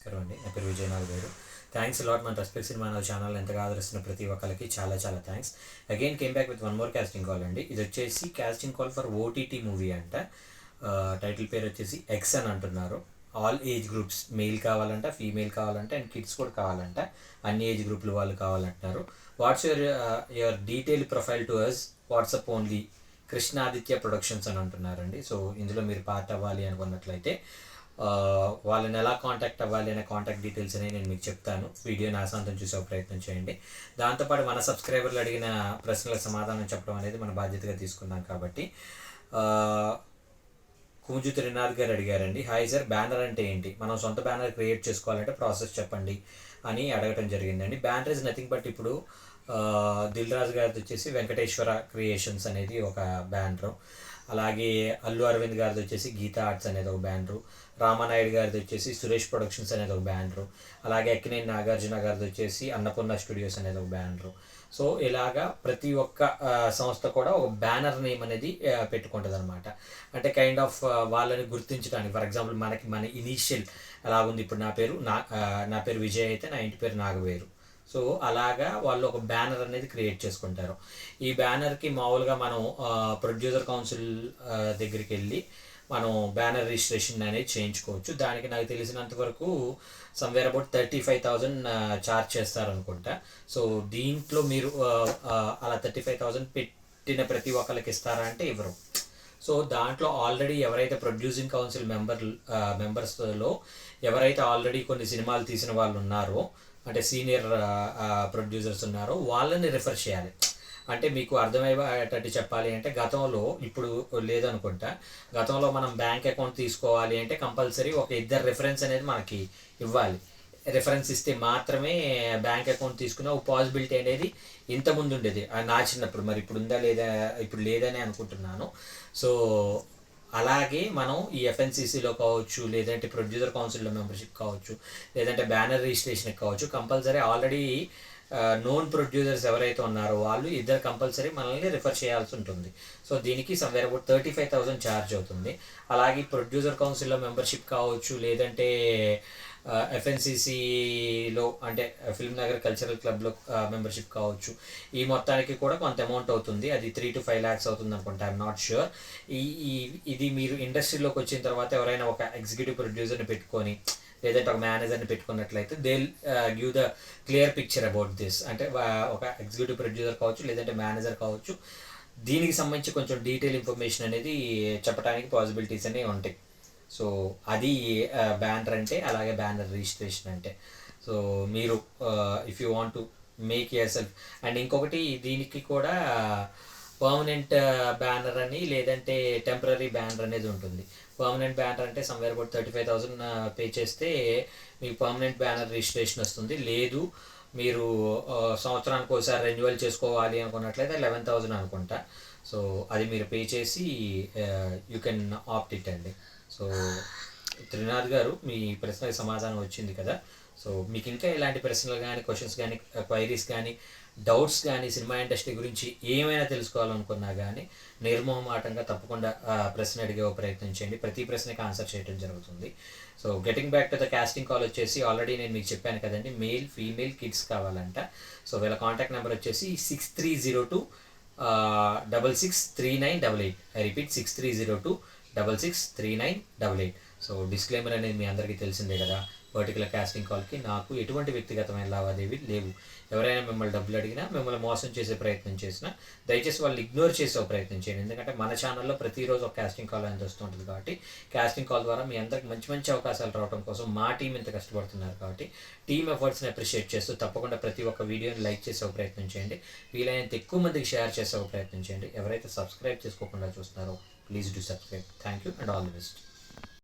నమస్కారం అండి. నా పేరు విజయనాథ్ గారు. థ్యాంక్స్ లాట్ మన రెస్పెక్ట్ సినిమా నా ఛానల్ ఎంతగా ఆదరిస్తున్న ప్రతి ఒక్కరికి చాలా చాలా thanks. Again came back with one more casting call అండి. ఇది వచ్చేసి casting call for OTT movie అంట. టైటిల్ పేరు వచ్చేసి ఎక్స్ అని అంటున్నారు. ఆల్ ఏజ్ గ్రూప్స్, మెయిల్ కావాలంట, ఫీమేల్ కావాలంట, అండ్ కిడ్స్ కూడా కావాలంట. అన్ని ఏజ్ గ్రూపుల వాళ్ళు కావాలంటున్నారు. What's your detail profile to us WhatsApp only Krishnaditya productions అని అంటున్నారండి. సో ఇందులో మీరు పార్ట్ అవ్వాలి అనుకున్నట్లయితే వాళ్ళని ఎలా కాంటాక్ట్ అవ్వాలి అనే కాంటాక్ట్ డీటెయిల్స్ అనేవి నేను మీకు చెప్తాను. వీడియోని ఆశాంతం చూసే ప్రయత్నం చేయండి. దాంతోపాటు మన సబ్స్క్రైబర్లు అడిగిన ప్రశ్నలకు సమాధానం చెప్పడం అనేది మన బాధ్యతగా తీసుకున్నాం కాబట్టి కూజు త్రినాథ్ గారు అడిగారండి. హాయ్ సార్, బ్యానర్ అంటే ఏంటి? మనం సొంత బ్యానర్ క్రియేట్ చేసుకోవాలంటే ప్రాసెస్ చెప్పండి అని అడగటం జరిగిందండి. బ్యానర్ ఇస్ నథింగ్ బట్ ఇప్పుడు దిల్ రాజు గారిది వచ్చేసి వెంకటేశ్వర క్రియేషన్స్ అనేది ఒక బ్యానరు. అలాగే అల్లు అరవింద్ గారిది వచ్చేసి గీతా ఆర్ట్స్ అనేది ఒక బ్యానరు. రామానాయుడు గారిది వచ్చేసి సురేష్ ప్రొడక్షన్స్ అనేది ఒక బ్యానరు. అలాగే అక్కినేని నాగార్జున గారిది వచ్చేసి అన్నపూర్ణ స్టూడియోస్ అనేది ఒక బ్యానరు. సో ఇలాగా ప్రతి ఒక్క సంస్థ కూడా ఒక బ్యానర్ నేమ్ అనేది పెట్టుకుంటుంది అనమాట. అంటే కైండ్ ఆఫ్ వాళ్ళని గుర్తించడానికి. ఫర్ ఎగ్జాంపుల్ మన ఇనీషియల్ ఎలా ఉంది, ఇప్పుడు నా పేరు విజయ్ అయితే నా ఇంటి పేరు నాగవేరు. సో అలాగా వాళ్ళు ఒక బ్యానర్ అనేది క్రియేట్ చేసుకుంటారు. ఈ బ్యానర్కి మామూలుగా మనం ప్రొడ్యూసర్ కౌన్సిల్ దగ్గరికి వెళ్ళి మనం బ్యానర్ రిజిస్ట్రేషన్ అనేది చేయించుకోవచ్చు. దానికి నాకు తెలిసినంత వరకు సమ్వేర్ అబౌట్ 35,000 ఛార్జ్ చేస్తారనుకుంటా. సో దీంట్లో మీరు అలా 35,000 పెట్టిన ప్రతి ఒక్కరికి ఇస్తారా అంటే ఇవ్వరు. సో దాంట్లో ఆల్రెడీ ఎవరైతే ప్రొడ్యూసింగ్ కౌన్సిల్ మెంబర్స్లో ఎవరైతే ఆల్రెడీ కొన్ని సినిమాలు తీసిన వాళ్ళు ఉన్నారో, అంటే సీనియర్ ప్రొడ్యూసర్స్ ఉన్నారో వాళ్ళని రిఫర్ చేయాలి. అంటే మీకు అర్థమయ్యేటట్టు చెప్పాలి అంటే గతంలో, ఇప్పుడు లేదనుకుంటా, గతంలో మనం బ్యాంక్ అకౌంట్ తీసుకోవాలి అంటే కంపల్సరీ ఒక ఇద్దరు రిఫరెన్స్ అనేది మనకి ఇవ్వాలి. రిఫరెన్స్ ఇస్తే మాత్రమే బ్యాంక్ అకౌంట్ తీసుకునే ఒక పాసిబిలిటీ అనేది ఇంతకుముందు ఉండేది నా చిన్నప్పుడు. మరి ఇప్పుడు ఉందా లేదా, ఇప్పుడు లేదని అనుకుంటున్నాను. సో అలాగే మనం ఈ ఎఫ్ఎన్సిసిలో కావచ్చు, లేదంటే ప్రొడ్యూసర్ కౌన్సిల్లో మెంబర్షిప్ కావచ్చు, లేదంటే బ్యానర్ రిజిస్ట్రేషన్కి కావచ్చు, కంపల్సరీ ఆల్రెడీ నోన్ ప్రొడ్యూసర్స్ ఎవరైతే ఉన్నారో వాళ్ళు ఇద్దరు కంపల్సరీ మనల్ని రిఫర్ చేయాల్సి ఉంటుంది. సో దీనికి సమ్వేర్ అబౌట్ 35,000 ఛార్జ్ అవుతుంది. అలాగే ప్రొడ్యూసర్ కౌన్సిల్లో మెంబర్షిప్ కావచ్చు, లేదంటే ఎఫ్ఎన్సిసిలో అంటే ఫిల్మ్ నగర్ కల్చరల్ క్లబ్లో మెంబర్షిప్ కావచ్చు. ఈ మొత్తానికి కూడా కొంత అమౌంట్ అవుతుంది. అది 3 to 5 lakhs అవుతుంది అనుకుంటా, ఐఎమ్ నాట్ ష్యూర్. ఇది మీరు ఇండస్ట్రీలోకి వచ్చిన తర్వాత ఎవరైనా ఒక ఎగ్జిక్యూటివ్ ప్రొడ్యూసర్ని పెట్టుకొని, లేదంటే ఒక మేనేజర్ని పెట్టుకున్నట్లయితే they give the clear picture about this. అంటే ఒక ఎగ్జిక్యూటివ్ ప్రొడ్యూసర్ కావచ్చు, లేదంటే మేనేజర్ కావచ్చు, దీనికి సంబంధించి కొంచెం డీటెయిల్ ఇన్ఫర్మేషన్ అనేది చెప్పడానికి పాసిబిలిటీస్ అనేవి ఉంటాయి. సో అది బ్యానర్ అంటే, అలాగే బ్యానర్ రిజిస్ట్రేషన్ అంటే. సో మీరు if you want to make your self. And ఇంకొకటి, దీనికి కూడా పర్మనెంట్ బ్యానర్ అని, లేదంటే టెంపరీ బ్యానర్ అనేది ఉంటుంది. పర్మనెంట్ బ్యానర్ అంటే సమ్వేర్ అబౌట్ 35,000 పే చేస్తే మీకు పర్మనెంట్ బ్యానర్ రిజిస్ట్రేషన్ వస్తుంది. లేదు మీరు సంవత్సరానికి ఒకసారి రెన్యువల్ చేసుకోవాలి అనుకున్నట్లయితే 11,000 అనుకుంటా. సో అది మీరు పే చేసి యూ కెన్ ఆప్ట్ ఇట్ అండి. సో త్రినాథ్ గారు, మీ ప్రశ్నకి సమాధానం వచ్చింది కదా. సో మీకు ఇంకా ఇలాంటి ప్రశ్నలు కానీ, క్వశ్చన్స్ కానీ, క్వైరీస్ కానీ, డౌట్స్ కానీ, సినిమా ఇండస్ట్రీ గురించి ఏమైనా తెలుసుకోవాలనుకున్నా కానీ నిర్మోహమాటంగా తప్పకుండా ప్రశ్న అడిగే ప్రయత్నం చేయండి. ప్రతి ప్రశ్నకి ఆన్సర్ చేయడం జరుగుతుంది. So getting back to the casting call వచ్చేసి ఆల్రెడీ నేను మీకు చెప్పాను కదండి, మెయిల్, ఫీమేల్, కిడ్స్ కావాలంట. సో వీళ్ళ కాంటాక్ట్ నెంబర్ వచ్చేసి 6302 663988. I repeat 6302 663988. సో డిస్క్లైమర్ అనేది మీ అందరికీ తెలిసిందే కదా. పర్టికులర్ కాస్టింగ్ కాల్కి నాకు ఎటువంటి వ్యక్తిగతమైన లావాదేవీలు లేవు. ఎవరైనా మిమ్మల్ని డబ్బులు అడిగినా, మిమ్మల్ని మోసం చేసే ప్రయత్నం చేసినా దయచేసి వాళ్ళు ఇగ్నోర్ చేసే ప్రయత్నం చేయండి. ఎందుకంటే మన ఛానల్లో ప్రతిరోజు ఒక కాస్టింగ్ కాల్ అనేది వస్తుంటుంది కాబట్టి కాస్టింగ్ కాల్ ద్వారా మీ అందరికి మంచి మంచి అవకాశాలు రావడం కోసం మా టీం ఇంత కష్టపడుతున్నారు కాబట్టి టీమ్ ఎఫర్ట్స్ని అప్రిషియేట్ చేస్తూ తప్పకుండా ప్రతి ఒక్క వీడియోని లైక్ చేసే ప్రయత్నం చేయండి. వీలైనంత ఎక్కువ మందికి షేర్ చేసే ప్రయత్నం చేయండి. ఎవరైతే సబ్స్క్రైబ్ చేసుకోకుండా చూస్తున్నారో please do subscribe. Thank you and all the best.